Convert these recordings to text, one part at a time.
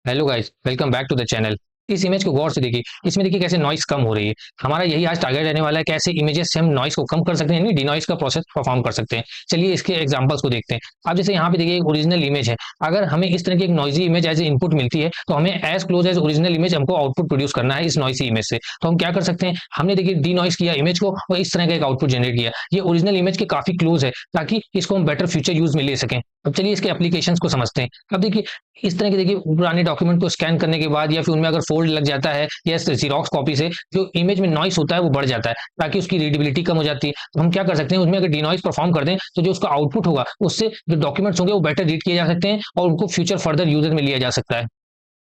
Hello guys, welcome back to the channel. इस image को गौर से देखिए। इसमें देखिए कैसे नॉइस कम हो रही है। हमारा यही आज टारगेट रहने वाला है, कैसे इमेजेस से हम नॉइस को कम कर सकते हैं, यानी डिनॉइस का प्रोसेस परफॉर्म कर सकते हैं। चलिए इसके एग्जांपल्स को देखते हैं। अब जैसे यहाँ पे देखिए एक ओरिजिनल इमेज है। अगर हमें इस तरह की एक नॉइजी इमेज एज इनपुट मिलती है, तो हमें as close as original image हमको आउटपुट प्रोड्यूस करना है इस नॉइसी इमेज से। तो हम क्या कर सकते हैं, हमने देखिए डी नॉइस किया इमेज को और इस तरह का एक आउटपुट जनरेट किया। ये ओरिजिनल इमेज के काफी क्लोज है, ताकि इसको हम बेटर फ्यूचर यूज में ले सकें। अब चलिए इसके एप्लीकेशन को समझते हैं। अब देखिए इस तरह के देखिए पुराने डॉक्यूमेंट को स्कैन करने के बाद या फिर उनमें अगर फोल्ड लग जाता है या जीरोक्स कॉपी से जो इमेज में नॉइस होता है वो बढ़ जाता है, ताकि उसकी रीडेबिलिटी कम हो जाती है। तो हम क्या कर सकते हैं, उसमें अगर डिनॉइस परफॉर्म कर दें तो जो उसका आउटपुट होगा उससे जो डॉक्यूमेंट्स होंगे वो बेटर रीड किए जा सकते हैं और उनको फ्यूचर फर्दर यूजर में लिया जा सकता है।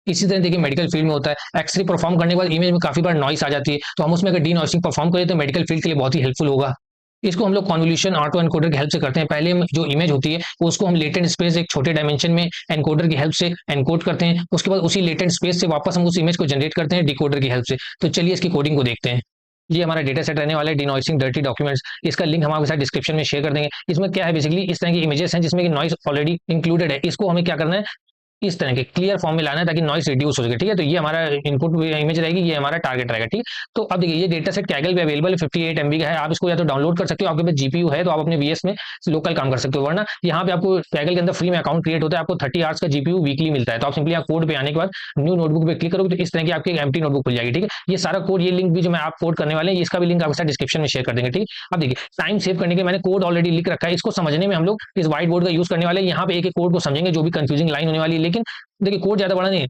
इसी तरह देखिए मेडिकल फील्ड में होता है, एक्सरे परफॉर्म करने के बाद इमेज में काफी बार नॉइस आ जाती है, तो हम उसमें अगर डी नॉइसिंग परफॉर्म करें तो मेडिकल फील्ड के लिए बहुत ही हेल्पफुल होगा। इसको हम लोग कॉन्वोल्यूशन ऑटो एनकोडर की हेल्प से करते हैं। पहले जो इमेज होती है उसको हम लेटेंट स्पेस एक छोटे डायमेंशन में एनकोडर की हेल्प से एनकोड करते हैं। उसके बाद उसी लेटेंट स्पेस से वापस हम उस इमेज को जनरेट करते हैं डिकोडर की हेल्प से। तो चलिए इसकी कोडिंग को देखते हैं। ये हमारा डेटा सेट रहने वाला है डिनॉइसिंग डर्टी डॉक्यूमेंट्स। इसका लिंक हम आपके साथ डिस्क्रिप्शन में शेयर कर देंगे। इसमें क्या है, बेसिकली इस तरह की इमेजेस हैं जिसमें नॉइस ऑलरेडी इंक्लूडेड है। इसको हमें क्या करना है, इस तरह के क्लियर फॉर्म में लाना है ताकि नॉइस रिड्यूस हो सके। ठीक है, तो ये हमारा इनपुट इमेज रहेगी, ये हमारा टारगेट रहेगा। ठीक है, तो अब देखिए ये डेटा सेट कैगल पे अवेलेबल है, 58 MB का है। आप इसको या तो डाउनलोड कर सकते हो, आपके पास जीपीयू है तो आप अपने वीएस में लोकल काम कर सकते हो, वरना यहाँ पे आपको कैगल के अंदर फ्री में अकाउंट क्रिएट होता है। आपको 30 आवर्स का जीपीयू वीकली मिलता है। तो आप सिंपली आप कोड पे आने के बाद न्यू नोटबुक पे क्लिक करोगे तो इस तरह की आपकी एम्प्टी नोटबुक खुल जाएगी। ठीक है, ये सारा कोड, ये लिंक भी जो मैं आप कोड करने वाले हैं इसका भी लिंक आपके साथ डिस्क्रिप्शन में शेयर कर देंगे। ठीक है, अब देखिए टाइम सेव करने के मैंने कोड ऑलरेडी लिख रखा है। इसको समझने में हम लोग इस व्हाइट बोर्ड का यूज करने वाले हैं। यहाँ पे एक एक कोड को समझेंगे, जो भी कंफ्यूजिंग लाइन होने वाली है। लेकिन देखिए कोड ज्यादा बड़ा नहीं है।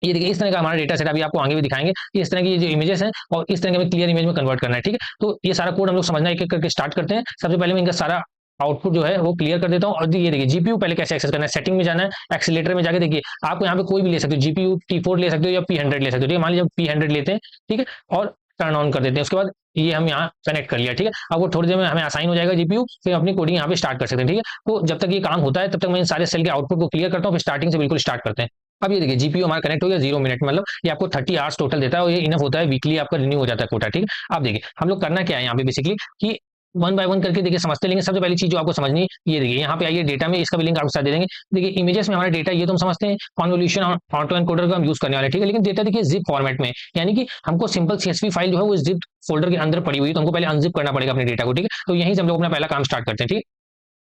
ये देखिए इस तरह का हमारा डेटा सेट अभी आपको आगे भी दिखाएंगे। इस तरह की जो इमेजेस हैं और इस तरह के हमें क्लियर इमेज में कन्वर्ट करना है। ठीक है, तो ये सारा कोड हम लोग समझना एक एक करके स्टार्ट करते हैं। सबसे पहले मैं इनका सारा आउटपुट जो है वो क्लियर कर देता हूँ। और ये देखिए जीपीयू पहले कैसे एक्सेस करना है, सेटिंग में जाना है, एक्सीलेटर में जाके देखिए आपको यहाँ पे कोई भी ले सकते हो, जीपीयू T4 ले सकते हो या P100 ले सकते हो। ठीक है, मान लीजिए P100 लेते हैं। ठीक है, और टर्न ऑन कर देते हैं। उसके बाद ये हम यहाँ कनेक्ट कर लिया। ठीक है, अब वो थोड़ी देर में हमें असाइन हो जाएगा जीपीयू, फिर अपनी कोडिंग यहाँ पे स्टार्ट कर सकते हैं। ठीक है, तो जब तक ये काम होता है तब तक मैं इन सारे सेल के आउटपुट को क्लियर करता हूँ, फिर स्टार्टिंग से बिल्कुल स्टार्ट करते हैं। अब ये देखिए जीपीयू हमारा कनेक्ट हो गया 0 मिनट, मतलब ये आपको 30 आवर्स टोटल देता है और ये इनफ होता है, वीकली आपका रिन्यू हो जाता है कोटा। ठीक है, अब देखिए हम लोग करना क्या है यहाँ पे बेसिकली कि वन बाय वन करके देखिए समझते लेंगे। सबसे पहली चीज जो आपको समझनी है, ये देखिए यहाँ पे आइए डेटा में, इसका भी लिंक आपको साथ दे देंगे। देखिए इमेजेस में हमारा डेटा ये तो हम समझते हैं, कॉन्वोल्यूशन ऑटो एनकोडर का हम यूज करने वाले। ठीक है, लेकिन डेटा देखिए जिप फॉर्मेट में, यानी कि हमको सिंपल सीएसवी फाइल जो है वो जिप फोल्डर के अंदर पड़ी हुई है, तो हमको पहले अनजिप करना पड़ेगा अपने डेटा को। ठीक है, तो यहीं से हम लोग अपना पहला काम स्टार्ट करते हैं। ठीक है,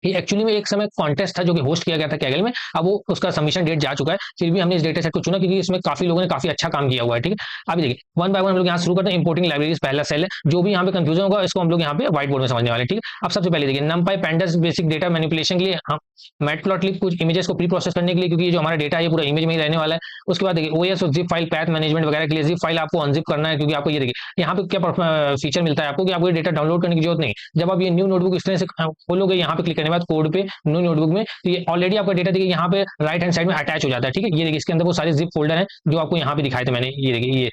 ये एक्चुअली में एक समय कॉन्टेस्ट था जो कि होस्ट किया गया था कैगल में। अब वो उसका सबमिशन डेट जा चुका है, फिर भी हमने इस डेटा सेट को चुना क्योंकि इसमें काफी लोगों ने काफी अच्छा काम किया हुआ है। ठीक है, अभी देखिए वन बाय वन हम लोग यहाँ शुरू करते हैं। इंपोर्टिंग लाइब्रेरीज पहला सेल है, जो भी यहाँ पे कंफ्यूजन होगा इसको हम लोग यहाँ पे व्हाइट बोर्ड में समझने वाले हैं। ठीक है, अब सबसे पहले देखिए नमपाई पैंडास बेसिक डेटा मैनिपुलेशन के लिए हम मैटप्लॉटलिब कुछ इमेजेस को प्री प्रोसेस करने के लिए, क्योंकि ये जो हमारा डेटा है ये पूरा इमेज में ही रहने वाला है। उसके बाद देखिए ओएस और जिप फाइल पैथ मैनेजमेंट वगैरह के लिए जिप फाइल आपको अनजिप करना है, क्योंकि आपको ये देखिए यहाँ पे क्या फीचर मिलता है आपको कि आपको ये डेटा डाउनलोड करने की जरूरत नहीं। जब आप ये न्यू नोटबुक इस तरह से खोलोगे, यहाँ पे क्लिक करने के बाद कोड पे न्यू नोटबुक में, तो ये ऑलरेडी आपका डेटा देखिए यहाँ पे राइट हैंड साइड में अटैच हो जाता है। ठीक है, ये देखिए इसके अंदर वो सारे जिप फोल्डर हैं जो आपको यहाँ पे दिखाए थे मैंने। ये देखिए ये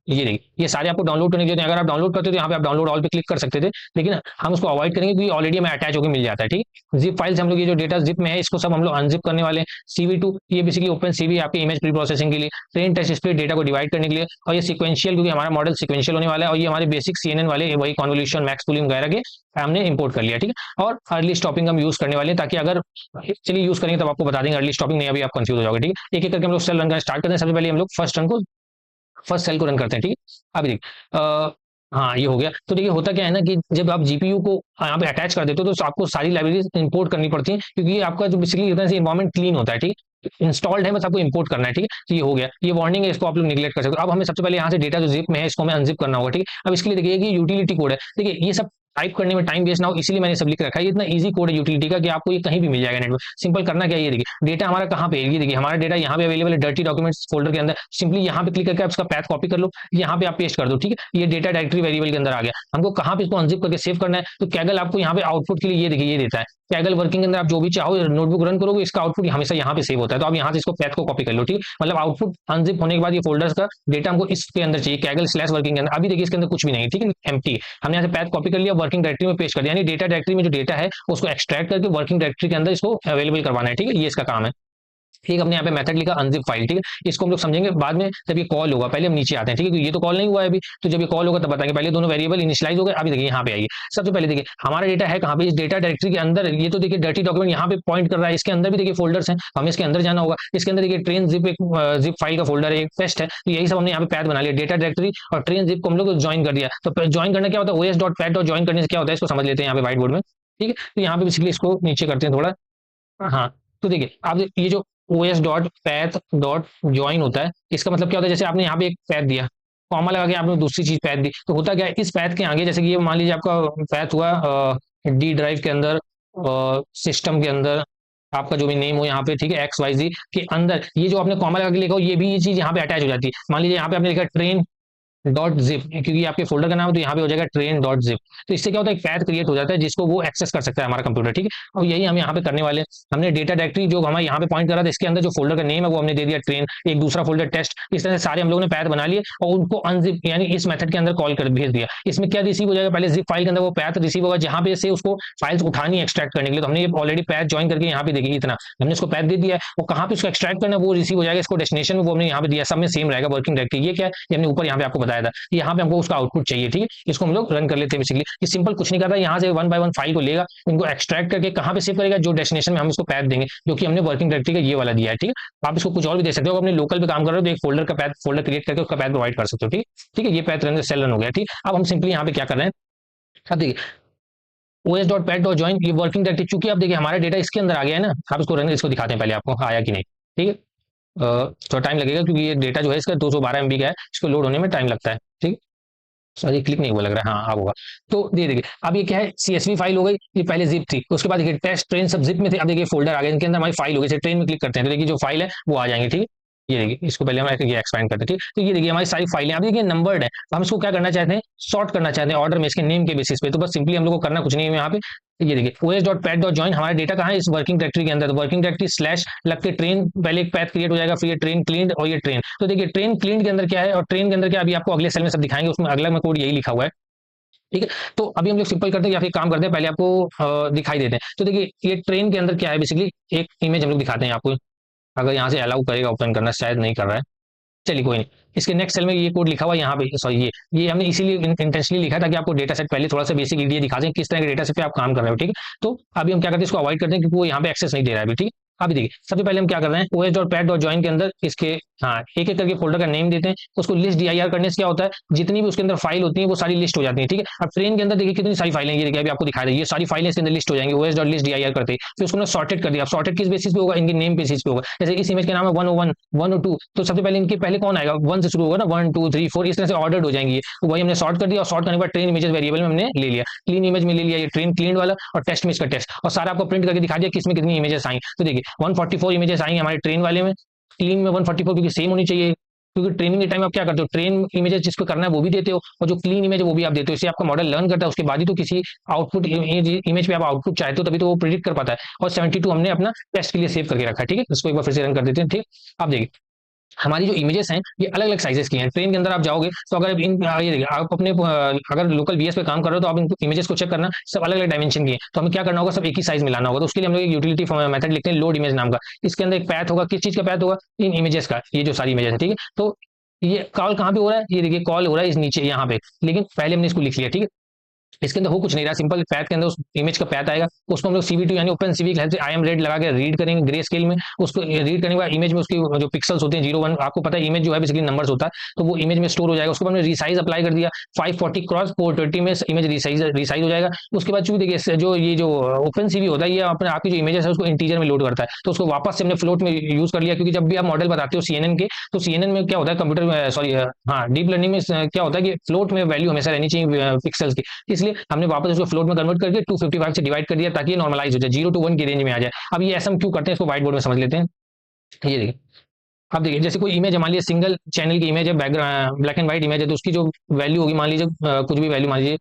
देखिए ये सारे आपको डाउनलोड करने की जरूरत है। अगर आप डाउनलोड करते हो तो यहाँ पे आप डाउनलोड ऑल पे क्लिक कर सकते थे, लेकिन हम उसको अवॉइड करेंगे क्योंकि ऑलरेडी हमें अटैच होकर मिल जाता है। ठीक है, जिप फाइल से हम लोग ये जो डेटा जिप में है इसको सब हम लोग अनजिप करने वाले हैं। CV2 ये बेसिकली ओपन सीवी आपकी इमेज प्री प्रोसेसिंग के लिए, प्लेन टेक्स्ट स्पीड डेटा को डिवाइड करने के लिए, और ये सिक्वेंशियल क्योंकि हमारा मॉडल सिक्वेंशियल होने वाला है। और ये हमारे बेसिक CNN वाले वही कॉन्वोल्यूशन मैक्स पूलिंग वगैरह के हमने इंपोर्ट कर लिया। ठीक है, और अर्ली स्टॉपिंग हम यूज करने वाले हैं, ताकि अगर चलिए यूज करेंगे तब आपको बता देंगे, अर्ली स्टॉपिंग नहीं अभी आप कंफ्यूज हो जाओगे। ठीक है, एक एक करके हम लोग सेल रन करना स्टार्ट करते हैं। सबसे पहले हम लोग फर्स्ट सेल को रन करते हैं। ठीक है, अभी देखिए हाँ ये हो गया। तो देखिए होता क्या है ना कि जब आप जीपीयू को यहाँ पे अटैच कर देते हो तो आपको सारी लाइब्रेरीज इंपोर्ट करनी पड़ती है, क्योंकि ये आपका जो बेसिकली इन्वायरमेंट क्लीन होता है। ठीक है, इंस्टॉल्ड है, बस आपको इंपोर्ट करना है। ठीक है, तो ये हो गया, ये वार्निंग है, इसको आप लोग निगलेक्ट कर सकते हो। अब हमें सबसे पहले यहाँ से डेटा जो जिप में है इसको हमें अनजिप करना होगा। ठीक है, अब इसके लिए देखिए कि यूटिलिटी कोड है। देखिए ये सब टाइप करने में टाइम वेस्ट ना हो, इसीलिए मैंने सब लिख रखा है। ये इतना इजी कोड है यूटिलिटी का कि आपको ये कहीं भी मिल जाएगा नेट में। सिंपल करना क्या है, ये देखिए डेटा हमारा कहाँ पे है, ये देखिए हमारा डेटा यहाँ पे अवेलेबल है डर्टी डॉक्यूमेंट्स फोल्डर के अंदर। सिंपली यहाँ पे क्लिक करके आप इसका पैथ कॉपी कर लो, यहाँ पे आप पेस्ट कर दो। ठीक है, ये डेटा डायरेक्टरी वेरिएबल के अंदर आ गया। हमको कहाँ पे इसको अनजिप करके सेव करना है, तो कैगल आपको यहाँ पे आउटपुट के लिए ये देखिए ये देता है। कैगल वर्किंग के अंदर आप जो भी चाहो नोटबुक रन करोगे, इसका आउटपुट हमेशा यहाँ पे सेव होता है। तो आप यहाँ से इसको पैथ को कॉपी कर लो। ठीक है, मतलब आउटपुट अनजिप होने के बाद ये फोल्डर्स का डेटा हमको इसके अंदर चाहिए, कैगल स्लैश वर्किंग के अंदर। अभी देखिए इसके अंदर कुछ भी नहीं है। ठीक है, एम्प्टी। हमने यहाँ से पैथ कॉपी कर लिया, वर्किंग डायरेक्टरी में पेस्ट कर दिया, यानी डेटा डायरेक्टरी में जो डेटा है उसको एक्सट्रैक्ट करके वर्किंग डायरेक्टरी के अंदर इसको अवेलेबल करवाना है। ठीक है, ये इसका काम है। एक हमने यहाँ पे मेथड लिखा अनजिप फाइल, ठीक है, इसको हम लोग समझेंगे बाद में जब ये कॉल होगा। पहले हम नीचे आते हैं, ठीक है, क्योंकि ये तो कॉल नहीं हुआ है अभी, तो जब ये कॉल होगा तब बताएंगे। पहले दोनों वेरिएबल इनिशियलाइज हो गए। अभी देखिए यहाँ पे आइए, सबसे पहले देखिए हमारा डेटा है कहाँ पे, इस डेटा डायरेक्टरी के अंदर। ये तो देखिए डर्टी डॉक्यूमेंट यहाँ पे पॉइंट कर रहा है, इसके अंदर भी देखिए फोल्डर्स हैं, हमें इसके अंदर जाना होगा। इसके अंदर देखिए ट्रेन जिप, एक जिप फाइल का फोल्डर है, एक टेस्ट है, तो यही सब हमने यहाँ पे पैथ बना लिया, डेटा डायरेक्टरी और ट्रेन जिप को हम लोग ज्वाइन कर दिया। तो ज्वाइन करना क्या होता है, os.pat और ज्वाइन करने से क्या होता है इसको समझ लेते हैं यहाँ पे व्हाइट बोर्ड में, ठीक है। तो यहाँ पे बेसिकली इसको नीचे करते हैं थोड़ा, हाँ। तो देखिए अब ये जो os dot path dot join होता है, इसका मतलब क्या होता है, जैसे आपने यहाँ पे एक पैथ दिया, कॉमा लगा के आपने दूसरी चीज पैथ दी, तो होता क्या है इस पैथ के आगे, जैसे कि ये मान लीजिए आपका पैथ हुआ डी ड्राइव के अंदर, सिस्टम के अंदर आपका जो भी नेम हो यहाँ पे, ठीक है, एक्स वाई जी के अंदर, ये जो आपने कॉमा लगा के लिखा हो, ये भी ये चीज यहाँ पे अटैच हो जाती है। मान लीजिए यहाँ पे आपने लिखा ट्रेन डॉट जिप, क्योंकि आपके फोल्डर का नाम है तो यहाँ पे हो जाएगा ट्रेन डॉट जिप। तो इससे क्या होता है, एक पैथ क्रिएट हो जाता है जिसको वो एक्सेस कर सकता है हमारा कंप्यूटर, ठीक है। और यही हम यहाँ पे करने वाले हैं। हमने डेटा डायरेक्टरी जो हमारे यहाँ पे पॉइंट करा था, इसके अंदर जो फोल्डर का नेम है वो हमने दे दिया ट्रेन, एक दूसरा फोल्डर टेस्ट, इस तरह से सारे हम लोगों ने पैथ बना लिए और उनको अनजिप यानी इस मेथड के अंदर कॉल कर भेज दिया। इसमें क्या रिसीव हो जाएगा, पहले जिप फाइल के अंदर वो पैथ रिसीव होगा जहाँ पे से उसको फाइल्स उठानी एक्सट्रैक्ट करने के लिए। तो हमने ऑलरेडी पैथ ज्वाइन करके यहाँ पे देखिए इतना हमने इसको पैथ दे दिया है, वो कहाँ पे उसको एक्सट्रैक्ट करना वो रिसीव हो जाएगा, इसको डेस्टिनेशन में वो हमने यहाँ पे दिया, सब में सेम रहेगा वर्किंग डायरेक्टरी। ये क्या है, ये हमने ऊपर यहाँ पे आपको बताया था, यहाँ पे हमको उसका आउटपुट चाहिए, ठीक है। इसको हम लोग रन कर लेते हैं। बेसिकली ये सिंपल कुछ नहीं करता, यहाँ से वन बाय वन फाइल को लेगा, इनको एक्सट्रैक्ट करके कहाँ पे सेव करेगा, जो डेस्टिनेशन में हम इसको पैथ देंगे, जो कि हमने वर्किंग डायरेक्टरी का ये वाला दिया है, ठीक है। आप इसको कुछ और भी दे सकते हो, अपने लोकल पे काम कर रहे हो तो एक फोल्डर का पैथ, फोल्डर क्रिएट करके उसका पैथ प्रोवाइड कर सकते हो, ठीक है। ठीक है, ये पैथ रन सेल रन हो गया, ठीक। अब हम सिंपली यहाँ पे क्या कर रहे हैं, अब देखिए os.pat.join ये वर्किंग डायरेक्टरी, चूंकि आप देखिए हमारा डेटा इसके अंदर आ गया है ना, आप इसको रन, इसको दिखाते हैं पहले आपको आया कि नहीं, ठीक है। थोड़ा टाइम लगेगा क्योंकि ये डेटा जो है इसका 212 MB का है, इसको लोड होने में टाइम लगता है, ठीक। सॉरी क्लिक नहीं हुआ लग रहा है, हाँ अब होगा। तो ये देखिए अब ये क्या है, CSV फाइल हो गई, ये पहले जिप थी, उसके बाद देखिए टेस्ट ट्रेन सब जिप में थे, अब देखिए फोल्डर आ गया, इनके अंदर हमारी फाइल हो गई। ट्रेन में क्लिक करते हैं तो देखिए जो फाइल है वो आ जाएंगे, ठीक है। ये देखिए इसको पहले हम ये एक्सपेंड करते हैं, ठीक। तो ये देखिए हमारी सारी फाइलें, अब देखिए नंबर्ड है, तो हम इसको क्या करना चाहते हैं, सॉर्ट करना चाहते हैं ऑर्डर में, इसके नेम के बेसिस पे। तो बस सिंपली हम लोग को करना कुछ नहीं है यहाँ पे, ये देखिए os.pat.join हमारा डेटा कहाँ है, इस वर्किंग डायरेक्टरी के अंदर। तो वर्किंग डायरेक्टरी स्लैश लग के ट्रेन, पहले एक पैथ क्रिएट हो जाएगा, फिर ये ट्रेन क्लीन्ड और ये ट्रेन। तो देखिए ट्रेन क्लीन्ड के अंदर क्या है और ट्रेन के अंदर क्या, अभी आपको अगले सेल में सब दिखाएंगे, उसमें अगला में कोड यही लिखा हुआ है, ठीक है। तो अभी हम लोग सिंपल करते हैं या फिर काम करते हैं, पहले आपको दिखाई देते हैं। तो देखिए ये ट्रेन के अंदर क्या है, बेसिकली एक इमेज हम लोग दिखाते हैं आपको, अगर यहाँ से अलाउ करेगा ओपन करना, शायद नहीं कर रहा है, चलिए कोई नहीं। इसके नेक्स्ट सेल में ये कोड लिखा हुआ है यहाँ पे, सॉरी ये हमने इसीलिए इंटेंशनली लिखा है ताकि आपको डेटा सेट पहले थोड़ा सा बेसिक आइडिया दिखा दें किस तरह के डेटा सेट पे आप काम कर रहे हो, ठीक है। तो अभी हम क्या करते हैं, इसको अवॉइड करते हैं क्योंकि वो यहाँ पे एक्सेस नहीं दे रहा है अभी, ठीक है। अभी देखिए सबसे पहले हम क्या कर रहे हैं, os.pat.join के अंदर इसके, हाँ, एक एक करके फोल्डर का नेम देते हैं, उसको लिस्ट dir करने से क्या होता है, जितनी भी उसके अंदर फाइल होती है वो सारी लिस्ट हो जाती है, ठीक है। अब ट्रेन के अंदर देखिए कितनी सारी फाइलें, ये देखिए अभी आपको दिखा रही है, ये सारी फाइलें इसके अंदर लिस्ट हो जाएंगी os.list dir करते हैं। फिर उसको सॉर्टेड कर दिया, सॉर्टेड किस बेसिस पे होगा, इनके नेम बेसिस पे होगा। जैसे इस इमेज का नाम है 101 102, तो सबसे पहले इनके पहले कौन आएगा, 1 से शुरू होगा ना, 1 2 3 4, इस तरह से ऑर्डर्ड हो जाएंगी। तो वही हमने सॉर्ट कर दिया, और सॉर्ट करने के बाद ट्रेन इमेजेस वेरिएबल में हमने ले लिया, क्लीन इमेज में ले लिया, ये ट्रेन क्लीन वाला, और टेस्ट में इसका टेस्ट, और सारा आपको प्रिंट करके दिखा दिया किसमें कितनी इमेजेस आई। तो देखिए 144 इमेजेस आई हमारे ट्रेन वाले में, क्लीन में 144, क्योंकि सेम होनी चाहिए, क्योंकि ट्रेनिंग के टाइम आप क्या करते हो, ट्रेन इमेजेस जिसको करना है वो भी देते हो, और जो क्लीन इमेज है वो भी आप देते हो। इससे आपका मॉडल लर्न करता है, उसके बाद ही तो किसी आउटपुट इमेज पे आप आउटपुट चाहते हो, तभी तो वो प्रिडिक्ट कर पाता है। और 72 हमने अपना टेस्ट के लिए सेव करके रखा है, ठीक है। इसको एक बार फिर से रन कर देते हैं, ठीक। आप देखिए हमारी जो इमेजेस हैं ये अलग अलग साइजेस की हैं। ट्रेन के अंदर आप जाओगे तो अगर इन ये देखिए आप अपने अगर लोकल बीएस पे काम कर रहे हो तो आप इन इमेजेस को चेक करना, सब अलग अलग डायमेंशन की हैं। तो हमें क्या करना होगा, सब एक ही साइज में लाना होगा। तो उसके लिए हम लोग एक यूटिलिटी मेथड लिखते हैं लोड इमेज नाम का। इसके अंदर एक पैथ होगा, किस चीज का पैथ होगा, इन इमेजेस का, ये जो सारी इमेजेस है, ठीक है। तो ये कॉल कहाँ पे हो रहा है, ये देखिए कॉल हो रहा है इस नीचे यहाँ पे, लेकिन पहले हमने इसको लिख लिया, ठीक है। इसके अंदर हो कुछ नहीं रहा, सिंपल पैथ के अंदर उस इमेज का पैथ आएगा, उसको हम लोग CV2 यानी ओपन सीवी की हेल्प से आई एम रेड लगा के रीड करेंगे ग्रे स्केल में। उसको रीड करने के बाद इमेज में उसके जो पिक्सल्स होते हैं 0 1, आपको पता है इमेज जो है बेसिकली नंबर्स होता है, तो वो इमेज में स्टोर हो जाएगा। उसके बाद हमने रिसाइज अप्लाई कर दिया, 540 क्रॉस 420 में इमेज रिसाइज हो जाएगा। उसके बाद चूंकि देखिए जो ये जो ओपन सीवी होता है, ये अपने आपकी जो इमेजेस है उसको इंटीजर में लोड करता है, तो उसको वापस से हमने फ्लोट में यूज कर लिया, क्योंकि जब भी आप मॉडल बताते हो CNN के, तो CNN में क्या होता है, कंप्यूटर सॉरी हाँ डीप लर्निंग में क्या होता है कि फ्लोट में वैल्यू हमेशा रहनी चाहिए पिक्सल्स की, इसलिए हमने वापस उसको फ्लोट में कन्वर्ट करके 255 से डिवाइड कर दिया ताकि ये नॉर्मलाइज हो जाए, 0 to 1 की रेंज में आ जाए। अब ये ऐसा हम क्यों करते हैं, इसको व्हाइट बोर्ड में समझ लेते हैं। ये देखिए अब देखिए जैसे कोई इमेज है, मान लीजिए सिंगल चैनल की इमेज है, background black and white image है, तो उसकी जो वैल्यू होगी, मान लीजिए कुछ भी वैल्यू, मान लीजिए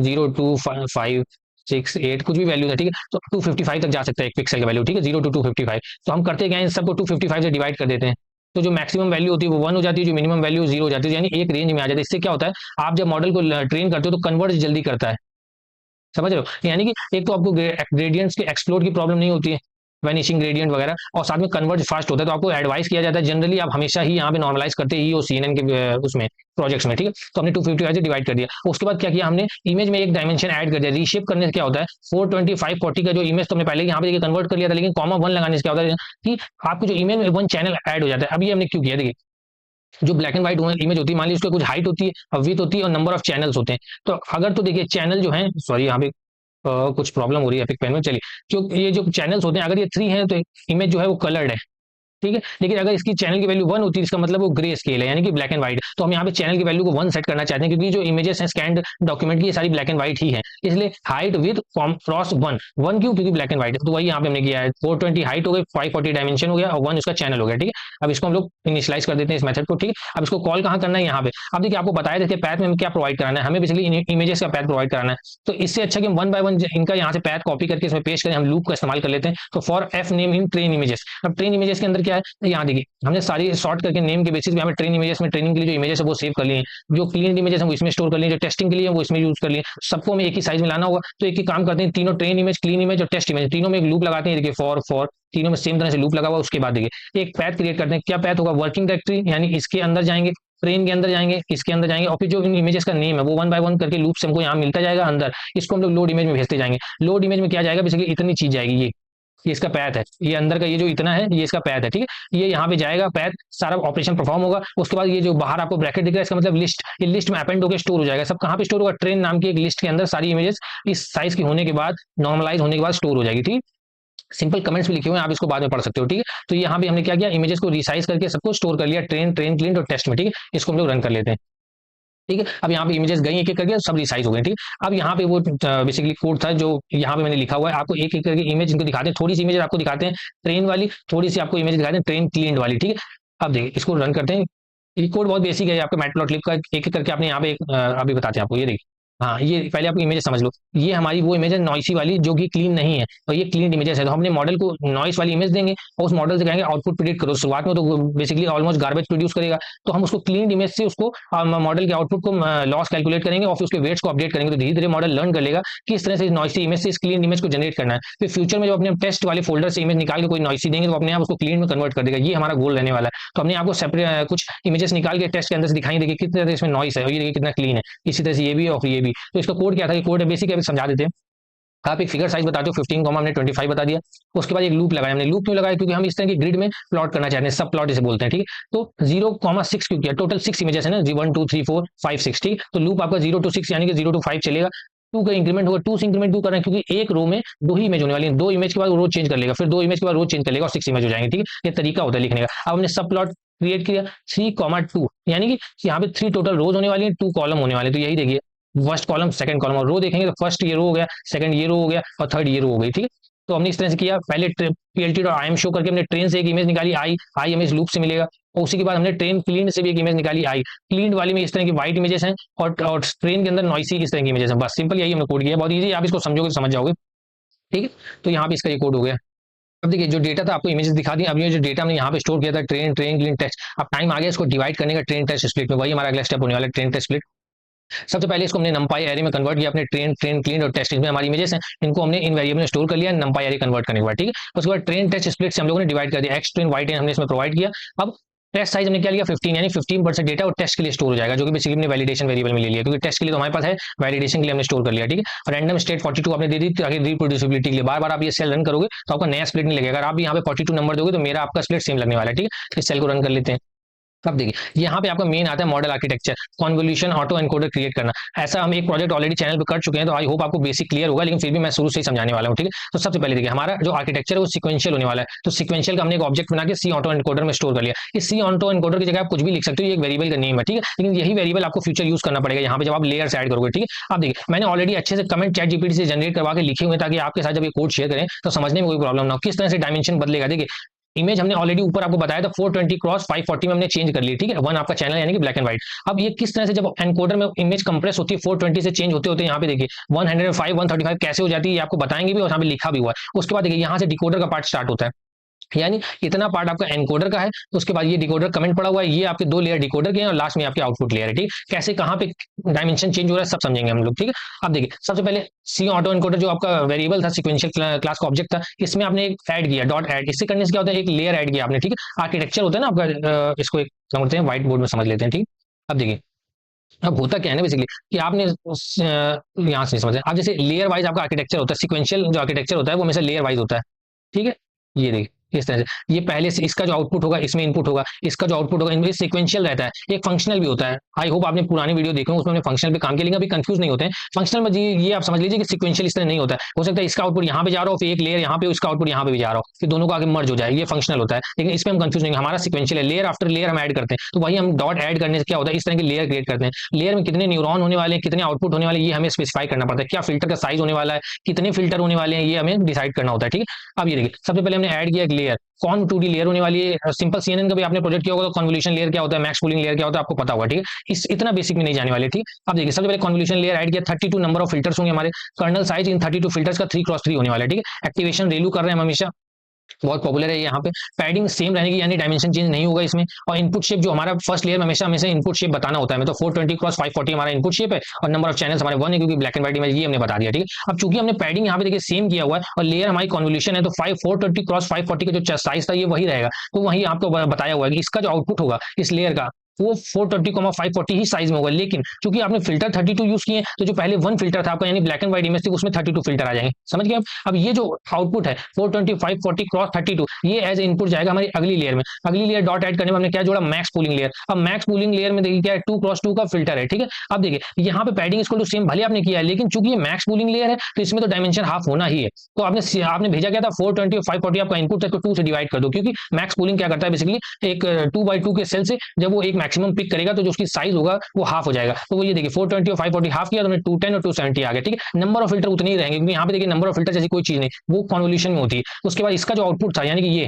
0 2 5 6 8 कुछ भी वैल्यू है, ठीक है। तो 255 तक जा सकता है एक पिक्सल का वैल्यू, ठीक है, 0 to 255। तो हम करते क्या है, इन सबको 255 से डिवाइड कर देते हैं, तो जो मैक्सिमम वैल्यू होती है वो 1 हो जाती है, जो मिनिमम वैल्यू 0 हो जाती है, यानी एक रेंज में आ जाती है। इससे क्या होता है, आप जब मॉडल को ट्रेन करते हो तो कन्वर्ट जल्दी करता है, समझ रहे हो। यानी कि एक तो आपको ग्रेडियंट्स के एक्सप्लोड की प्रॉब्लम नहीं होती है, वैनिशिंग ग्रेडियंट वगैरह, और साथ में कन्वर्ज फास्ट होता है। तो आपको एडवाइस किया जाता है जनरली आप हमेशा ही यहाँ पे नॉर्मलाइज करते ही हो CNN के उसमें उसमें प्रोजेक्ट्स में, ठीक है। तो हमने 250 से डिवाइड कर दिया। उसके बाद क्या किया हमने, इमेज में एक डायमेंशन ऐड कर दिया। रीशेप करने से क्या होता है, 420 540 का जो इमेज तो हमने पहले यहाँ पे देखिए कन्वर्ट कर लिया था, लेकिन कॉमा 1 लगाने से क्या होता है कि आपकी जो इमेज में 1 चैनल ऐड हो जाता है। अभी हमने क्यों किया, देखिए जो ब्लैक एंड व्हाइट इमेज होती है, मान लीजिए उसकी कुछ हाइट होती है, विड्थ होती है और नंबर ऑफ चैनल्स होते हैं। तो अगर तो देखिए चैनल जो है, सॉरी यहाँ पे कुछ प्रॉब्लम हो रही है एपिक पेन में, चलिए जो ये जो चैनल्स होते हैं अगर ये 3 हैं तो इमेज जो है वो कलर्ड है, ठीक है। लेकिन अगर इसकी चैनल की वैल्यू 1 होती है, इसका मतलब वो ग्रे स्केल है, यानी कि ब्लैक एंड व्हाइट। तो हम यहाँ पे चैनल की वैल्यू को 1 सेट करना चाहते हैं, क्योंकि जो इमेजेस हैं स्कैन्ड डॉक्यूमेंट की ये सारी ब्लैक एंड व्हाइट ही है, इसलिए हाइट विद क्रॉस 1 1 क्यों, क्योंकि ब्लैक एंड व्हाइट। तो वही यहाँ पे हमने किया है, 420 हाइट हो गई, 540 डायमेंशन हो गया और 1 उसका चैनल हो गया, ठीक है। अब इसको हम लोग इनिशियलाइज कर देते हैं इस मेथड को, ठीक है। अब इसको कॉल कहाँ करना है, यहाँ पे। अब देखिए आपको बताया देखिए पैथ में हमें क्या प्रोवाइड कराना है, हमें बेसिकली इमेजेस का पैथ प्रोवाइड कराना है। तो इससे अच्छा कि हम 1 बाय 1 इनका यहाँ से पैथ कॉपी करके इसमें पेश करें, हम लूप का इस्तेमाल कर लेते हैं। तो for F name in train images. अब ट्रेन इमेजेस के अंदर क्या है, यहाँ देखिए हमने सारी सॉर्ट करके नेम के बेसिस पे हमें ट्रेन इमेजेस में ट्रेनिंग के लिए जो इमेजेस है वो सेव कर लिए, जो क्लीन इमेजेस है वो इसमें स्टोर कर लिए, जो टेस्टिंग के लिए वो इसमें यूज कर लिए। सबको हमें एक ही साइज में लाना होगा, तो एक ही काम करते हैं, तीनों ट्रेन इमेज, क्लीन इमेज और टेस्ट इमेज तीनों में एक लूप लगाते हैं। देखिए फॉर तीनों में सेम तरह से लूप लगा हुआ। उसके बाद देखिए एक पैथ क्रिएट करते हैं। क्या पैथ होगा, वर्किंग डायरेक्टरी, यानी इसके अंदर जाएंगे, ट्रेन के अंदर जाएंगे, इसके अंदर जाएंगे, और फिर जो इन इमेजेस का नेम है वो 1 बाय 1 करके लूप से हमको यहाँ मिलता जाएगा अंदर। इसको हम लोग लोड इमेज में भेजते जाएंगे। लोड इमेज में क्या जाएगा, बेसिकली इतनी चीज जाएगी, ये इसका पैथ है, ये अंदर का ये जो इतना है ये इसका पैथ है, ठीक है। ये यहाँ पे जाएगा पैथ, सारा ऑपरेशन परफॉर्म होगा। उसके बाद ये जो बाहर आपको ब्रैकेट दिख रहा है इसका मतलब लिस्ट, ये लिस्ट में अपेंड होकर स्टोर हो जाएगा। सब कहाँ पे स्टोर होगा, ट्रेन नाम की एक लिस्ट के अंदर सारी इमेजेस इस साइज की होने के बाद, नॉर्मलाइज होने के बाद स्टोर हो जाएगी, ठीक। सिंपल कमेंट्स भी लिखे हुए हैं, आप इसको बाद में पढ़ सकते हो, ठीक है। तो यहाँ पे हमने क्या किया, इमेजेस को रिसाइज करके सबको स्टोर कर लिया, ट्रेन क्लीन और टेस्ट में, ठीक है। इसको हम लोग रन कर लेते हैं, ठीक है। अब यहाँ पे इमेजेस गई एक एक करके, सब रिसाइज हो गए, ठीक है। अब यहाँ पे वो बेसिकली कोड था जो यहाँ पे मैंने लिखा हुआ है, आपको एक एक करके इमेज इनको दिखाते हैं। थोड़ी सी इमेज आपको दिखाते हैं ट्रेन वाली, थोड़ी सी आपको इमेज दिखाते हैं ट्रेन क्लीन वाली, ठीक है। अब देखिए इसको रन करते हैं। ये कोड बहुत बेसिक है, आपका मैटप्लॉटलिब का, एक एक करके आपने यहाँ पे अभी बताते हैं आपको, ये देखिए। हाँ, ये पहले आप इमेज समझ लो, ये हमारी वो इमेज है नॉइसी वाली जो कि क्लीन नहीं है, और ये क्लीन इमेजेस है। तो हमने मॉडल को नॉइस वाली इमेज देंगे और उस मॉडल से कहेंगे आउटपुट प्रिडिक्ट करो। शुरुआत में तो बेसिकली ऑलमोस्ट गार्बेज प्रोड्यूस करेगा, तो हम उसको क्लीन इमेज से उसको मॉडल के आउटपुट को लॉस कैलकुलेट करेंगे और फिर उसके वेट्स को अपडेट करेंगे। तो धीरे धीरे मॉडल लर्न कर लेगा कि इस तरह से नॉइसी इमेज से इस क्लीन इमेज को जनरेट करना है। फिर फ्यूचर में जब अपने टेस्ट वाले फोल्डर से इमेज निकाल के कोई नॉइसी देंगे तो अपने आप उसको क्लीन में कन्वर्ट कर देगा। ये हमारा गोल रहने वाला है। तो हमने आपको सेपरेट कुछ इमेजेस निकाल के टेस्ट के अंदर से दिखाई, देखिए कितने तरह इसमें नॉइस है और ये देखिए कितना क्लीन है। इसी तरह से ये भी और ये भी। तो इसका कोड क्या था, कोड है बेसिक, अभी समझा देते हैं। आप एक फिगर साइज बता दो 15, हमने 25 बता दिया। उसके बाद एक लूप लगाया हमने। लूप क्यों लगाया, क्योंकि हम इस तरह की ग्रिड में प्लॉट करना चाहते हैं, सब प्लॉट इसे बोलते हैं, ठीक है। तो 0,6 क्यों किया, टोटल 6 इमेजेस है ना, 1 2 3 4 5 6, ठीक। तो लूप आपका 0 to 6 यानी कि 0 to 5 चलेगा। 2 का इंक्रीमेंट होगा, 2 से इंक्रीमेंट 2 कर रहे हैं क्योंकि एक रो में 2 ही इमेज होने वाली है। 2 इमेज के बाद रो चेंज कर लेगा, फिर 2 इमेज के बाद रो चेंज कर लेगा और 6 इमेज हो जाएंगे, ठीक है। ये तरीका होता है लिखने का। अब हमने सब प्लॉट क्रिएट किया 3,2, यानी कि यहाँ पे 3 टोटल रोज होने वाली है, 2 कॉलम होने वाले। तो यही देखिए फर्स्ट कॉलम सेकंड कॉलम, और रो देखेंगे तो फर्स्ट ये रो हो गया, सेकंड ये रो हो गया और थर्ड ये रो हो गई, ठीक है। तो हमने इस तरह से किया, पहले PLT और IM शो करके हमने ट्रेन से एक इमेज निकाली, आई इमेज लूप से मिलेगा, और उसी के बाद हमने ट्रेन क्लीन से भी एक इमेज निकाली, आई क्लीन वाली में इस तरह की व्हाइट इमेजेस हैं और ट्रेन के अंदर नॉइसी इस तरह की इमेजेस हैं। बस सिंपल यही हमने कोड किया, बहुत ईजी, आप इसको समझोगे तो समझ जाओगे, ठीक है। तो यहाँ पे इसका ये कोड हो गया। अब देखिए जो डेटा था आपको इमेजेस दिखा दी। अब ये जो डेटा हमने यहाँ पे स्टोर किया था ट्रेन क्लीन टेस्ट, अब टाइम आ गया इसको डिवाइड करने का ट्रेन टेस्ट स्प्लिट में। वही हमारा अगला स्टेप होने वाला है, ट्रेन टेस्ट स्प्लिट। सबसे पहले इसको हमने नंपाई एरे में कन्वर्ट किया, अपने ट्रेन क्लीन और टेस्ट में हमारी इमेजेस हैं, इनको हमने इन वेरिएबल में स्टोर कर लिया नंपाई एरे कन्वर्ट करने के बाद, ठीक है। उसके बाद ट्रेन टेस्ट स्प्लिट से हम लोगों ने डिवाइड कर दिया, एक्स ट्रेन वाई ट्रेन हमने इसमें प्रोवाइड किया। अब टेस्ट साइज हमने क्या लिया 15, यानी 15% डेटा और टेस्ट के लिए स्टोर हो जाएगा, जो कि बेसिकली हमने वैलिडेशन वेरिएबल में ले लिया, क्योंकि टेस्ट के लिए तो हमारे पास है, वैलिडेशन के लिए हमने स्टोर कर लिया, ठीक है। और रैंडम स्टेट 42 आपने दे दी ताकि रिप्रोड्यूसिबिलिटी के लिए बार बार आप ये सेल रन करोगे तो आपका नया स्प्लिट नहीं लगेगा। अगर आप यहाँ पे 42 नंबर दोगे तो मेरा आपका स्प्लिट सेम लगने वाला है, ठीक है। इस सेल को रन कर लेते हैं। अब देखिए यहाँ पे आपका मेन आता है model architecture, convolution auto encoder create करना। ऐसा हम एक प्रोजेक्ट ऑलरेडी चैनल पे कर चुके हैं, तो आई होप आपको बेसिक क्लियर होगा, लेकिन फिर भी मैं शुरू से ही समझाने वाला हूँ, ठीक है। तो सबसे पहले देखिए हमारा जो आर्किटेक्चर है वो सिक्वेंशियल होने वाला है। तो सिक्वेंशियल का हमने एक ऑब्जेक्ट बना के सी ऑटो एनकोडर में स्टोर कर लिया। इस सी ऑटो एनकोडर की जगह आप कुछ भी लिख सकते हो, ये एक वेरिएबल का नेम है, ठीक है। लेकिन यही वेरिएबल आपको फ्यूचर यूज करना पड़ेगा यहाँ पे जब आप लेयर्स ऐड करोगे, ठीक है। अब देखिए मैंने ऑलरेडी अच्छे से कमेंट चैट जीपीटी से जनरेट करवा के लिखे हुए, ताकि आपके साथ जब ये कोड शेयर करें तो समझने में कोई प्रॉब्लम ना हो, किस तरह से डायमेंशन बदलेगा। देखिए इमेज हमने ऑलरेडी ऊपर आपको बताया था 420 क्रॉस 540 में हमने चेंज कर ली, ठीक है। 1 आपका चैनल यानी कि ब्लैक एंड व्हाइट। अब ये किस तरह से जब एनकोडर में इमेज कंप्रेस होती है 420 से चेंज होते होते यहाँ पे देखिए 105 135 कैसे हो जाती है, ये आपको बताएंगे भी और यहाँ पे लिखा भी हुआ है। उसके बाद देखिए यहाँ से डिकोडर का पार्ट स्टार्ट होता है। यानी इतना पार्ट आपका एनकोडर का है, उसके बाद ये डिकोडर कमेंट पड़ा हुआ है, ये आपके 2 लेयर डिकोडर के हैं और लास्ट में आपके आउटपुट लेयर है। ठीक, कैसे कहाँ पे डायमेंशन चेंज हो रहा है सब समझेंगे हम लोग। ठीक है, अब देखिए सबसे पहले सी ऑटो एनकोडर जो आपका वेरिएबल था, सिक्वेंशियल क्लास का ऑब्जेक्ट था, इसमें आपने एक ऐड किया डॉट ऐड। इससे करने से क्या होता है, एक लेयर ऐड किया आपने। ठीक है, आर्किटेक्चर होता है ना आपका, इसको एक समझते हैं, व्हाइट बोर्ड में समझ लेते हैं। ठीक, अब देखिए अब होता क्या है ना बेसिकली कि आपने यहाँ से नहीं समझ, आप जैसे लेयर वाइज आपका आर्किटेक्चर होता है, सिक्वेंशियल जो आर्किटेक्चर होता है वो हमेशा लेयर वाइज होता है। ठीक है, ये देखिए इस तरह से ये पहले से इसका जो आउटपुट होगा इसमें इनपुट होगा, इसका जो आउटपुट होगा इनमें सीक्वेंशियल रहता है, एक फंक्शनल भी होता है। आई होप आपने पुरानी वीडियो देखी हो, उसमें हमने फंक्शनल पे काम किया, लेकिन अभी कंफ्यूज नहीं होते हैं फंक्शनल में। ये आप समझ लीजिए कि सीक्वेंशियल इस तरह नहीं होता है, हो सकता है इसका आउटपुट यहाँ पे जा रहा हो, फिर एक लेयर यहाँ पे, उसका आउटपुट यहाँ पे भी जा रहा हो, फिर दोनों को आगे मर्ज हो जाए, ये फंक्शनल होता है। लेकिन इसमें हम कंफ्यूज नहीं, हमारा सीक्वेंशियल है, लेयर आफ्टर लेयर हम ऐड करते हैं। तो वही हम डॉट ऐड करने से क्या होता है, इस तरह की लेयर क्रिएट करते हैं। लेयर में कितने न्यूरॉन होने वाले हैं, कितने आउटपुट होने वाले हैं, ये हमें स्पेसिफाई करना पड़ता है। क्या फिल्टर का साइज होने वाला है, कितने फिल्टर होने वाले हैं, ये हमें डिसाइड करना होता है। ठीक है, अब ये देखिए सबसे पहले हमने ऐड किया एक लेयर, कौन 2D लेयर होने वाली है। सिंपल सीएनएन का भी आपने प्रोजेक्ट किया होगा, तो कन्वोल्यूशन लेयर क्या होता है, मैक्स पूलिंग लेयर क्या होता है, आपको पता होगा। ठीक है, इस इतना बेसिक में नहीं जाने वाले। ठीक, अब देखिए सबसे पहले कन्वोल्यूशन लेयर ऐड किया, 32 नंबर ऑफ फिल्टर्स होंगे हमारे, कर्नल साइज इन 32 फिल्टर्स का 3x3 होने वाला है। ठीक है, एक्टिवेशन रेलू कर रहे हैं हम हमेशा, बहुत पॉपुलर है यहाँ पे। पैडिंग सेम रहने की, यानी डायमेंशन चेंज नहीं होगा इसमें। और इनपुट शेप जो हमारा फर्स्ट लेयर में हमेशा हमेशा इनपुट शेप बताना होता है, मैं तो 420x540 हमारा इनपुट शेप है, और नंबर ऑफ चैनल्स हमारे 1 है, क्योंकि ब्लैक एंड व्हाइट इमेज ये हमने बता दिया। ठीक है, अब चूंकि हमने पैडिंग यहाँ पे देखिए सेम किया हुआ है और लेयर हमारी कन्वोल्यूशन है, तो 420x540 का जो साइज था ये वही रहेगा। तो वही आपको बताया हुआ है कि इसका जो आउटपुट होगा इस लेयर का वो 420,540 ही साइज में होगा। लेकिन चूंकि आपने फिल्टर 32 यूज किए, तो जो पहले 1 फिल्टर था आपका, यानी ब्लैक एंड व्हाइट इमेज थी, उसमें 32 फिल्टर आ जाएंगे। समझ गए? अब ये जो आउटपुट है 420,540x32, ये एज इनपुट जाएगा हमारी अगली लेयर में। अगली लेयर डॉट ऐड करने में हमने क्या जोड़ा, मैक्स पूलिंग लेयर। अब मैक्स पूलिंग लेयर में देखिए क्या है, 2x2 का फिल्टर है। ठीक है, अब देखिए यहाँ पे पैडिंग इसको टू सेम भले आपने किया है, लेकिन चूंकि ये मैक्स पूलिंग लेयर है तो इसमें तो डायमेंशन हाफ होना ही है। तो आपने भेजा क्या था, 420 और 540 आपका इनपुट है, तो 2 से डिवाइड कर दो, क्योंकि मैक्स पूलिंग क्या करता है बेसिकली, एक 2x2 के सेल से जब वो एक मैक्सिमम पिक करेगा तो जो उसकी साइज होगा वो हाफ हो जाएगा। तो वो ये देखिए 420 और 540 हाफ किया, तो 210 और 270 आ गया। ठीक है, नंबर ऑफ फिल्टर उतने ही रहेंगे, क्योंकि यहाँ पे देखिए नंबर ऑफ फिल्टर जैसी कोई चीज नहीं, वो कन्वोल्यूशन में होती है। उसके बाद इसका जो आउटपुट था, यानी कि ये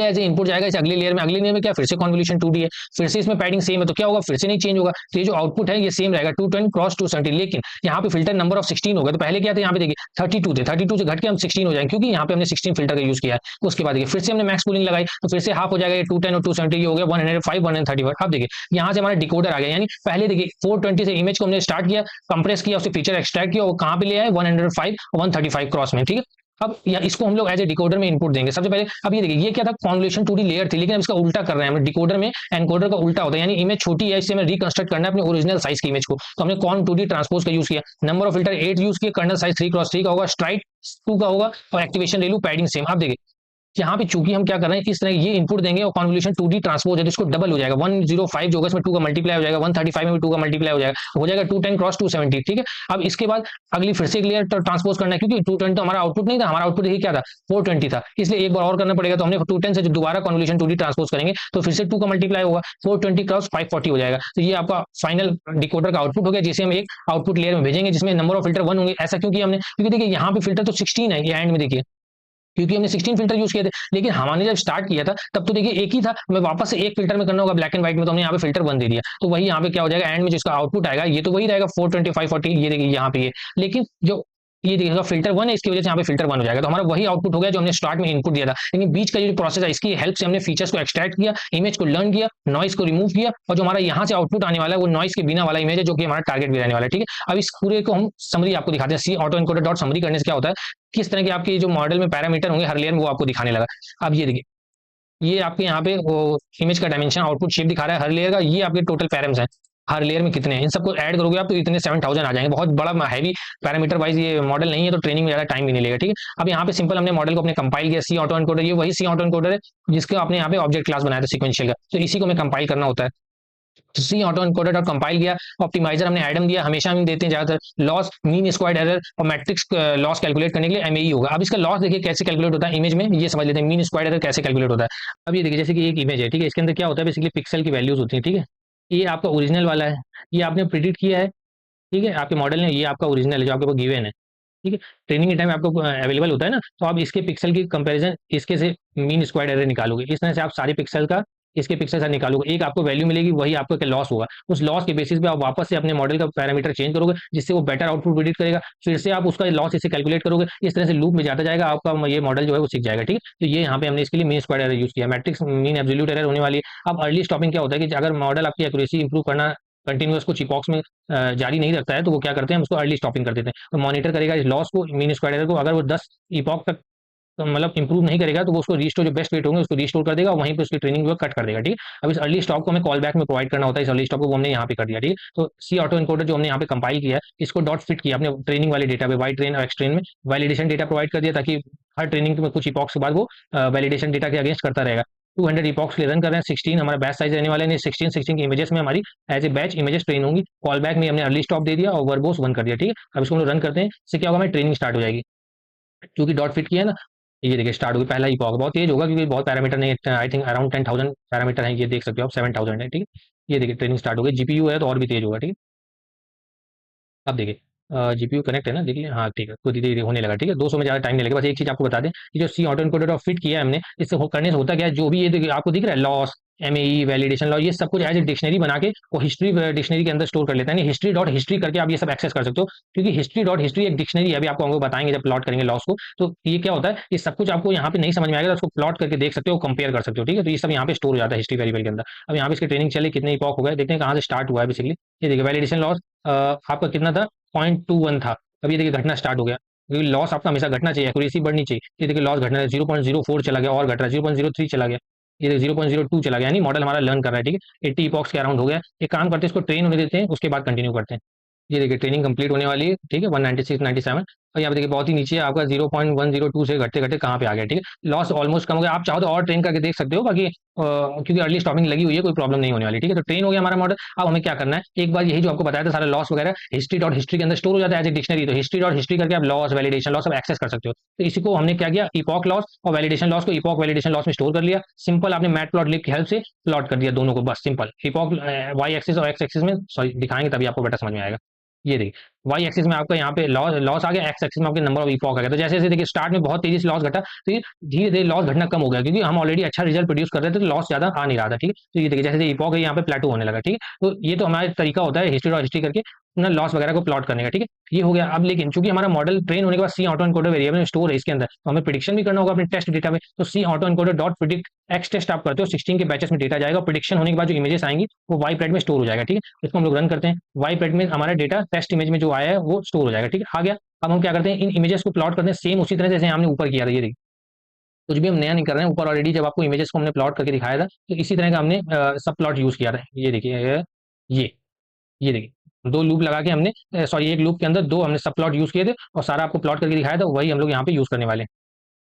एज ए इनपुट जाएगा इस अगली लेयर में। अगली लेयर में क्या, फिर से कन्वोल्यूशन 2D है, फिर से इसमें पैडिंग सेम है, तो क्या होगा, फिर से नहीं चेंज होगा। तो ये जो आउटपुट है ये सेम रहेगा, 210x270। लेकिन यहाँ पे फिल्टर नंबर ऑफ 16 हो गया। तो पहले क्या थे, यहाँ पे देखिए 32 थे, 32 से घट के हम 16 हो जाएंगे, क्योंकि यहाँ पे हमने 16 फिल्टर का यूज किया है। तो उसके बाद देखिए फिर से हमने मैक्स पूलिंग लगाई, तो फिर से हाफ हो जाएगा, ये 210 और 270 हो गया 105 135। अब देखिए यहाँ से हमारा डिकोडर आ गया, यानी पहले देखिए 420 से इमेज को हमने स्टार्ट किया, कंप्रेस किया, उससे फीचर एक्सट्रैक्ट किया, और कहाँ पे ले आए 105 135 क्रॉस में। ठीक है, अब इसको हम लोग एज ए डिकोडर में इनपुट देंगे सबसे पहले। अब ये देखिए ये क्या था, कन्वोल्यूशन 2D लेयर थी, लेकिन अब इसका उल्टा कर रहे हैं हम डिकोडर में। एनकोडर का उल्टा होता है, यानी इमेज छोटी है, इससे हमें रिकंस्ट्रक्ट करना है अपने ओरिजिनल साइज की इमेज को। तो हमने कॉन 2D ट्रांसपोज का यूज किया, नंबर ऑफ फिल्टर 8 यूज किया, कर्नल साइज 3x3 का होगा, स्ट्राइट 2 का होगा, और एक्टिवेशन रेलू पैडिंग सेम। अब देखिए यहाँ पे चूंकि हम क्या कर रहे हैं, इस तरह ये इनपुट देंगे और कन्वोल्यूशन 2D ट्रांसपोज है, तो इसको डबल हो जाएगा, 105 जो होगा इसमें 2 का मल्टीप्लाई हो जाएगा, 135 में भी 2 का मल्टीप्लाई हो जाएगा 210x270। ठीक है, अब इसके बाद अगली फिर से एक लेयर ट्रांसपोज करना है, क्योंकि 210 तो हमारा आउटपुट नहीं था, हमारा आउटपुट यही क्या था 420 था, इसलिए एक बार और करना पड़ेगा। तो हमने 210 से दोबारा कन्वोल्यूशन 2D ट्रांसपोज करेंगे, तो फिर से 2 का मल्टीप्लाई होगा, 420x540 हो जाएगा। तो ये आपका फाइनल डिकोडर का आउटपुट हो गया, जिसे हम एक आउटपुट लेयर में भेजेंगे, जिसमें नंबर ऑफ फिल्टर 1 होंगे। ऐसा क्योंकि हमने, क्योंकि देखिए यहाँ पे फिल्टर तो 16 है, ये एंड में देखिए, क्योंकि हमने 16 फिल्टर यूज किए थे। लेकिन हमने जब स्टार्ट किया था तब तो देखिए एक ही था, हमें वापस से एक फिल्टर में करना होगा ब्लैक एंड व्हाइट में, तो हमने यहाँ पे फिल्टर 1 दे दिया। तो वही यहाँ पे क्या हो जाएगा, एंड में जिसका आउटपुट आएगा ये तो वही रहेगा 420 540, ये देखिए यहाँ पे ये, लेकिन जो ये देखिएगा फिल्टर 1 है, इसकी वजह से यहाँ पे फिल्टर 1 हो जाएगा। तो हमारा वही आउटपुट हो गया जो हमने स्टार्ट में इनपुट दिया था। लेकिन बीच का जो प्रोसेस है, इसकी हेल्प से हमने फीचर्स को एक्सट्रैक्ट किया, इमेज को लर्न किया, नॉइस को रिमूव किया, और जो हमारा यहाँ से आउटपुट आने वाला है वो नॉइस के बिना वाला इमेज है, जो कि हमारा टारगेट भी रहने वाला है। ठीक है, अब इस पूरे को हम समरी आपको दिखाते हैं। सी ऑटो एनकोडर डॉट समरी करने से क्या होता है, किस तरह के आपके जो मॉडल में पैरामीटर होंगे हर लेयर में, वो आपको दिखाने लगा। अब ये देखिए ये आपके यहाँ पे वो इमेज का डायमेंशन आउटपुट शेप दिखा रहा है हर लेयर का, ये आपके टोटल पैरामीटर्स हैं हर लेयर में कितने हैं, इन सबको ऐड करोगे आप तो इतने 7000 आ जाएंगे। बहुत बड़ा हैवी पैरामीटर वाइज ये मॉडल नहीं है, तो ट्रेनिंग में ज्यादा टाइम भी नहीं लेगा। ठीक है, अब यहाँ पे सिंपल हमने मॉडल को अपने कंपाइल किया, सी ऑटो एनकोडर, ये वही सी ऑटो एनकोडर है जिसका आपने यहाँ पे ऑब्जेक्ट क्लास बनाया था सीक्वेंशियल का, तो इसी को हमें कंपाइल करना होता है। सी ऑटो एनकोडर डॉट कंपाइल किया, ऑप्टिमाइजर हमने एडम दिया, हमेशा हम देते हैं ज्यादातर लॉस, मीन स्क्वायर्ड एरर और मैट्रिक्स लॉस कैलकुलेट करने के लिए एमएई होगा। अब इसका लॉस देखिए कैसे कैलकुलेट होता है इमेज में, ये समझ लेते हैं मीन स्क्वायर्ड एरर कैसे कैलकुलेट होता है। अब ये देखिए जैसे कि एक इमेज है, ठीक है, इसके अंदर क्या होता है बेसिकली पिक्सल की वैल्यूज होती है। ठीक है, ये आपका ओरिजिनल वाला है, ये आपने प्रिडिक्ट किया है, ठीक है, आपके मॉडल ने, ये आपका ओरिजिनल है जो आपके पास गिवन है। ठीक है, ट्रेनिंग के टाइम आपको अवेलेबल होता है ना, तो आप इसके पिक्सल की कंपैरिजन इसके से मीन स्क्वायर्ड एरर निकालोगे। इस तरह से आप सारे पिक्सल का इसके पिक्सल साइज निकालोगे, एक आपको वैल्यू मिलेगी, वही आपका क्या लॉस होगा। उस लॉस के बेसिस पे आप वापस से अपने मॉडल का पैरामीटर चेंज करोगे, जिससे वो बेटर आउटपुट प्रेडिक्ट करेगा, फिर से आप उसका लॉस इसे कैलकुलेट करोगे, इस तरह से लूप में जाता जाएगा, आपका ये मॉडल जो है वो सीख जाएगा। ठीक है, तो ये यहाँ पे हमने इसके लिए मीन स्क्वायर्ड एरर यूज किया, मैट्रिक्स मीन एब्सोल्यूट एरर होने वाली है। अब अर्ली स्टॉपिंग क्या होता है कि अगर मॉडल आपकी एक्यूरेसी इंप्रूव करना कंटिन्यूअस कुछ इपॉक्स में जारी नहीं रखता है, तो वो क्या करते हैं, हम उसको अर्ली स्टॉपिंग कर देते हैं। तो मॉनिटर करेगा इस लॉस को, मीन स्क्वायर्ड एरर को, अगर वो 10 इपॉक तक तो मतलब इंप्रूव नहीं करेगा, तो वो उसको रिस्टोर, जो बेस्ट वेट होंगे उसको रिस्टोर कर देगा, वहीं पे उसकी ट्रेनिंग जो है कट कर देगा। ठीक है, अब इस अर्ली स्टॉप को हमें कॉल बैक में प्रोवाइड करना होता है, इस अर्ली स्टॉप को वो हमने यहाँ पे कर दिया। ठीक है, तो सी ऑटो इनकोडर जो हमने यहाँ पे कंपाइल किया है, इसको डॉट फिट किया अपने ट्रेनिंग वाले डेटा पे, वाई ट्रेन और एक्स ट्रेन में वैलिडेशन डेटा प्रोवाइड कर दिया, ताकि हर ट्रेनिंग में कुछ इपॉक्स के बाद वो वैलिडेशन डेटा के अगेंस्ट करता रहेगा। 200 इपॉक्स के रन कर रहे हैं, 16 हमारा बैच साइज रहने वाले हैं, 16 की इमेजेस में हमारी as a batch images train होंगी। कॉल बैक में हमने अर्ली स्टॉप दे दिया और वर्बोस 1 कर दिया। ठीक है, अब इसको हम लोग रन करते हैं, इससे क्या होगा, हमारी ट्रेनिंग स्टार्ट हो जाएगी, क्योंकि डॉट फिट किया है ना। ये देखिए स्टार्ट होगी, पहला इपॉक बहुत तेज होगा, क्योंकि बहुत पैरामीटर नहीं है, आई थिंक अराउंड 10,000 पैरामीटर है, ये देख सकते हो आप, 7,000 है। ठीक है, ये देखिए ट्रेनिंग स्टार्ट हो गई, जीपीयू है तो और भी तेज होगा। ठीक है, अब देखिए जीपीयू कनेक्ट है ना, देखिए हाँ ठीक है, तो धीरे धीरे होने लगा। ठीक है, 200 में ज़्यादा टाइम नहीं लगेगा। बस एक चीज़ आपको बता दें कि जो सी ऑटो इनकोडर और फिट किया है हमने, इससे करने से होता क्या है, जो भी ये देखिए आपको दिख रहा है लॉस, एमएई, वैलिडेशन लॉस, ये सब कुछ एज ए डिक्शनरी बना के वो हिस्ट्री डिक्शनरी के अंदर स्टोर कर लेता है। हिस्ट्री डॉट हिस्ट्री करके आप ये सब एक्सेस कर सकते हो, क्योंकि हिस्ट्री डॉट हिस्ट्री एक डिक्शनरी है, अभी आपको हमको बताएंगे जब प्लॉट करेंगे लॉस को। तो ये क्या होता है, ये सब कुछ आपको यहाँ पे नहीं समझ में आएगा, तो उसको प्लॉट करके देख सकते हो, कंपेयर कर सकते हो। ठीक है, तो ये सब यहाँ पे स्टोर हो जाता है हिस्ट्री वेरिएबल के अंदर। अब यहाँ पे इसकी ट्रेनिंग चली, कितने इपॉक हो गए, देखते हैं कहाँ से स्टार्ट हुआ है बेसिकली। ये देखिए वैलिडेशन लॉस आपका कितना था, 0.21 था। अब ये देखिए घटना स्टार्ट हो गया, क्योंकि लॉस आपका हमेशा घटना चाहिए, एक्यूरेसी बढ़नी चाहिए। ये देखिए लॉस घटना है, 0.04 चला गया, और घट रहा है, 0.03 चला गया, ये देखिए 0.02 चला गया, यानी मॉडल हमारा लर्न कर रहा है। ठीक है, 80 इपॉक्स के अराउंड हो गया। एक काम करते हैं, इसको ट्रेन होने देते हैं, उसके बाद कंटिन्यू करते हैं। ये देखिए ट्रेनिंग कंप्लीट होने वाली है। ठीक है, 196, 97, और यहाँ पे देखिए बहुत ही नीचे आपका 0.102 से घटते घटते कहाँ पे आ गया। ठीक है, लॉस ऑलमोस्ट कम हो गया, आप चाहो तो और ट्रेन करके देख सकते हो, बाकी क्योंकि अर्ली स्टॉपिंग लगी हुई है, कोई प्रॉब्लम नहीं होने वाली। ठीक है, तो ट्रेन हो गया हमारा मॉडल। अब हमें क्या करना है, एक बार यही जो आपको बताया था सारा लॉस वगैरह हिस्ट्री डॉट हिस्ट्री के अंदर स्टोर हो जाता है एज ए डिक्शनरी, तो हिस्ट्री डॉट हिस्ट्री करके आप लॉस, वैलिडेशन लॉस सब एक्सेस कर सकते हो। तो इसी को हमने क्या किया, इपॉक लॉस और वैलिडेशन लॉस को इपॉक वैलिडेशन लॉस में स्टोर कर लिया। सिंपल आपने मैट प्लॉट लिब की हेल्प से प्लॉट कर दिया दोनों को, बस सिंपल इपॉक वाई एक्सिस और एक्स एक्सिस में, सॉरी दिखाएंगे तभी आपको बेटर समझ में आएगा। ये देखिए वाई एक्सिस में आपका यहाँ पे लॉस लॉस आ गया, एक्स एक्सिस में आपके नंबर ऑफ इपॉक आ गया। तो जैसे जैसे देखिए स्टार्ट में बहुत तेजी से लॉस घटा, तो ये धीरे धीरे लॉस घटना कम हो गया, क्योंकि हम ऑलरेडी अच्छा रिजल्ट प्रोड्यूस कर रहे थे, तो लॉस ज्यादा आ नहीं रहा था। ठीक है, तो ये देखिए जैसे जैसे इपॉक है यहाँ पे प्लेटो होने लगा। ठीक है, तो ये तो हमारा तरीका होता है हिस्ट्री और हिस्ट्री करके अपना लॉस वगैरह को प्लॉट करने का। ठीक है, ये हो गया। अब लेकिन चूंकि हमारा मॉडल ट्रेन होने के बाद सी ऑटो एनकोडर वेरिएबल में स्टोर है इसके अंदर, तो हमें प्रिडिक्शन भी करना होगा अपने टेस्ट डेटा में। तो C autoencoder dot predict X test आप करते हो, 16 के बैचेस में डेटा जाएगा, प्रिडिक्शन होने के बाद जो इमेजेस आएंगी वो वाई प्लेट में स्टोर हो जाएगा। ठीक है, इसको हम लोग रन करते हैं, वाई प्लेट में हमारा डेटा टेस्ट इमेज में जो आया है वो स्टोर हो जाएगा। ठीक है, आ गया। अब हम क्या करते हैं, इन इमेजेस को प्लॉट करते हैं सेम उसी तरह जैसे हमने ऊपर किया था। ये देखिए कुछ भी हम नया नहीं कर रहे हैं, ऊपर ऑलरेडी जब आपको इमेजेस को हमने प्लॉट करके दिखाया था, तो इसी तरह का हमने सब प्लॉट यूज किया था। ये देखिए ये ये देखिए दो लूप लगा के हमने, सॉरी एक लूप के अंदर दो हमने सब प्लॉट यूज किए थे, और सारा आपको प्लॉट करके दिखाया था, वही हम लोग यहाँ पे यूज करने वाले हैं।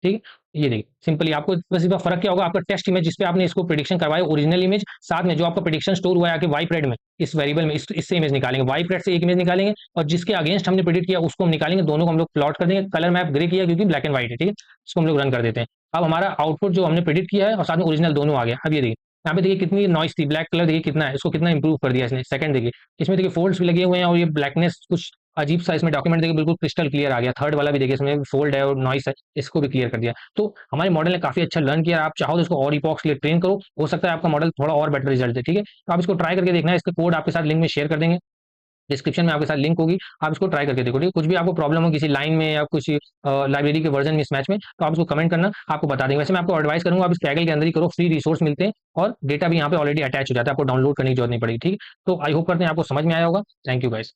ठीक है, ये देखिए सिंपली आपको बस इसका फर्क क्या होगा, आपका टेस्ट इमेज जिस पे आपने इसको प्रेडिक्शन करवाया ओरिजिनल इमेज, साथ में जो आपका प्रेडिक्शन स्टोर हुआ है आके वाई प्रेड में, इस वेरिएबल में इससे इमेज निकालेंगे, वाई प्रेड से एक इमेज निकालेंगे, और जिसके अगेंस्ट हमने प्रेडिक्ट किया उसको हम निकालेंगे, दोनों को हम लोग प्लॉट कर देंगे। कलर मैप ग्रे किया क्योंकि ब्लैक एंड व्हाइट है। ठीक है, इसको हम लोग रन कर देते हैं। अब हमारा आउटपुट जो हमने प्रेडिक्ट किया है और साथ में ओरिजिनल दोनों आ गया। अब ये देखिए यहाँ पे देखिए कितनी नॉइस थी, ब्लैक कलर देखिए कितना है, इसको कितना इंप्रूव कर दिया इसने। सेकंड देखिए इसमें देखिए फोल्ड्स भी लगे हुए हैं, और ये ब्लैकनेस कुछ अजीब सा इसमें डॉक्यूमेंट देखिए बिल्कुल क्रिस्टल क्लियर आ गया। थर्ड वाला भी देखिए इसमें फोल्ड है और नॉइस है, इसको भी क्लियर कर दिया। तो हमारे मॉडल ने काफी अच्छा लर्न किया। आप चाहो तो इसको और इपॉक्स के लिए ट्रेन करो, हो सकता है आपका मॉडल थोड़ा और बेटर रिजल्ट दे। ठीक है, तो आप इसको ट्राई करके देखना है, इसका कोड आपके साथ लिंक में शेयर कर देंगे, डिस्क्रिप्शन में आपके साथ लिंक होगी, आप इसको ट्राई करके देखो। ठीक है, कुछ भी आपको प्रॉब्लम हो किसी लाइन में या कुछ लाइब्रेरी के वर्जन मिसमैच में, तो आप इसको कमेंट करना, आपको बता देंगे। वैसे मैं आपको एडवाइस करूंगा आप इस कैगल के अंदर ही करो, फ्री रिसोर्स मिलते हैं, और डेटा भी यहाँ पे ऑलरेडी अटैच हो जाता है, आपको डाउनलोड करने की जरूरत नहीं पड़ेगी। ठीक है, तो आई होप करते हैं आपको समझ में आया होगा। Thank you guys.